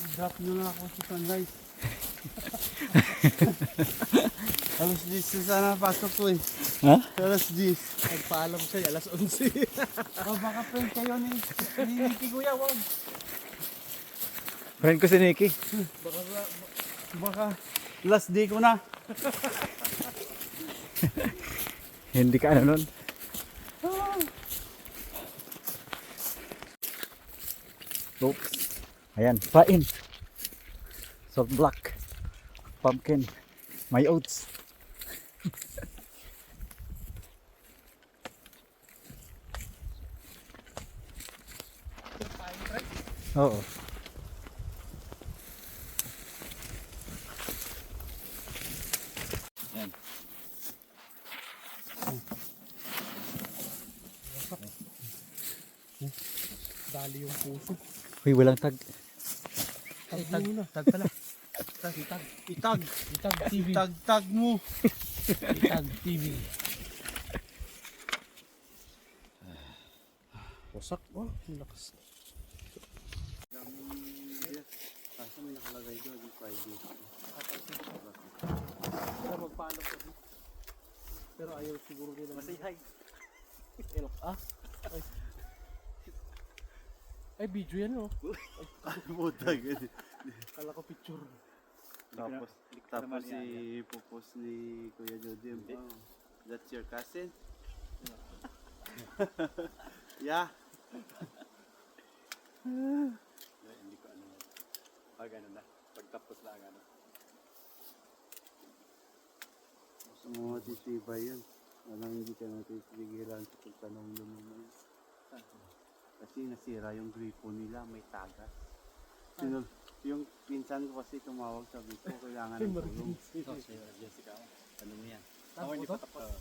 I-drop nyo na ako sa sunrise. Alas 10 na sana pasok ko eh. Ha? Alas 10. Nagpaalam siya, alas 11. Baka friend kayo ni Nicky Kuya, wag. Friend ko si Nicky. Baka last day ko na. Hindi ka ano nun. Oops. Ayan, pain. Salt black. Pumpkin. My oats. Oo. Yan. Dali yung puso. Uy, walang tag. Tag muna. Tag pala. Itag. Itag. Itag TV. Tag mo. Itag TV. Wasak. Oh, lakas. Kaso may nakalagay doon, Friday. Kaya magpaalam ko. Pero ayaw siguro nila. Masay hi. Elok. Ay. Ay, video yan oh. Butag. Kala ko picture. Tapos si pupos ni Kuya Jody. Oh, that's your cousin? Yeah. Hindi ko ano. Pag ano na. Pagtapos lang ano. Gusto mo matitibay yun. Walang hindi ka natitigilan sa pagtanong naman. Kasi nasira yung gripo nila, may tagas. Yung pinsan ko kasi tumawag, sabi ko, kailangan ng tulong. Jessica, ano mo yan? Ako hindi pa tapos.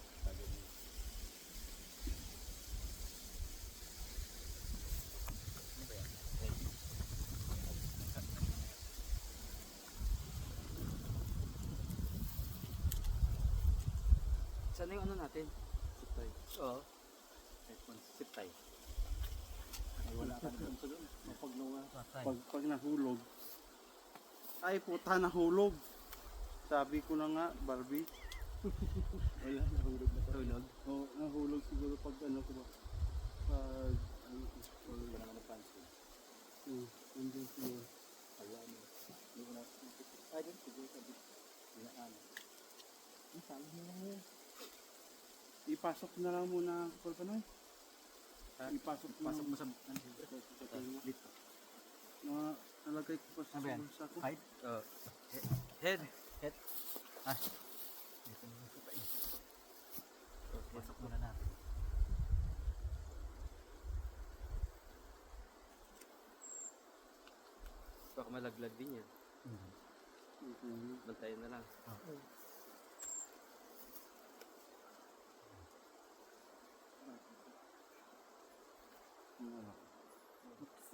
Saan yung ano natin? Siptay. Oo. Siptay. Ay, wala ka naman sa doon. Pag nahulog, ay puta nahulog. Sabi ko na nga, Barbie. Wala, nahulog na tulog. Oo, nahulog siguro pag ano ko ba. Pag ano ko. Hindi ko naman napansin. Andun siguro. Wala mo. Hindi ko na. Ay, doon siguro sabi. Hinaan. Ang sabi mo lang yun. Ipasok na lang muna ako pa na. Ipasok Pasok mo sa dito. Nalagay ko pa sa Ano yan? bulsa ko. height. Head. Head. Ah. Dito naman sa pain. Pasok muna natin. Baka malaglag din yan. Bantayan na lang.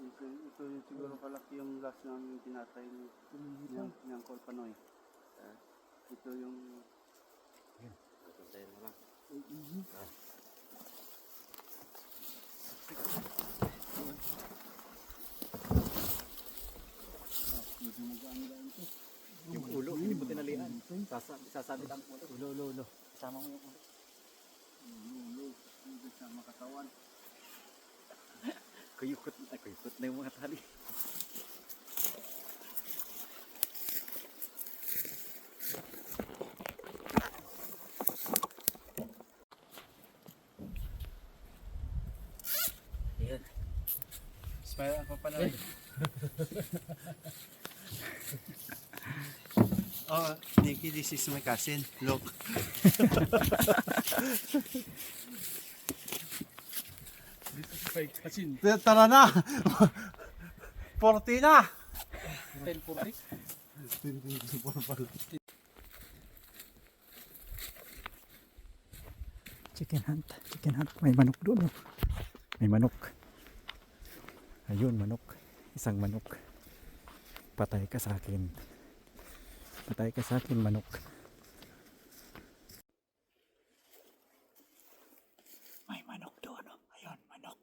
Ito yung siguro kalaki yung gas namin tinatay ng Kolpanoy. Ito yung Bantayan na lang. Yung ulo, hindi mo tinalian. Sasabit ang ulo. Ulo. Kasama mo yung ulo. hindi sa makatawan. Kuyukot na yung mga tali. Ayan. Smile ako pa na. Oh, Nikki, this is my cousin. Look. Fake kasin. Tara na! 40 na! 1040. Chicken hunt. May manok doon. Oh. May manok. Ayun, manok. Isang manok. Patay ka sa akin. Manok. May manok doon. Oh. Ayun, manok.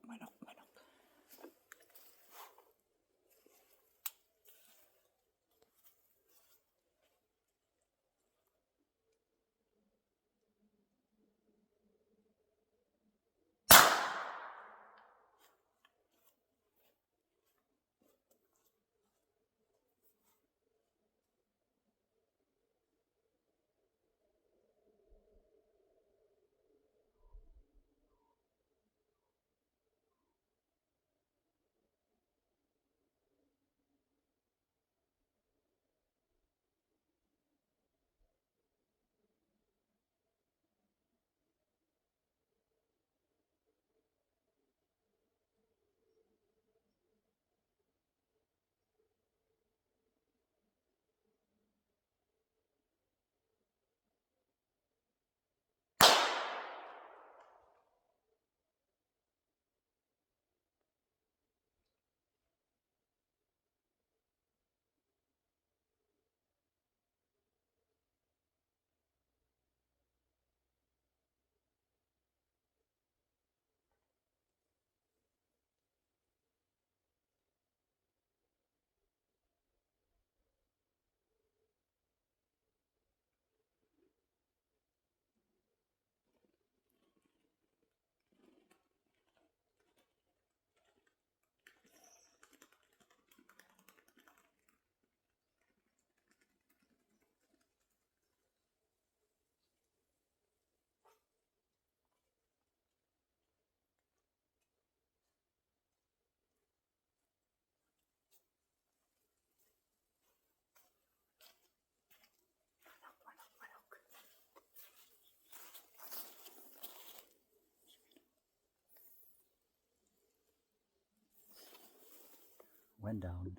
went down.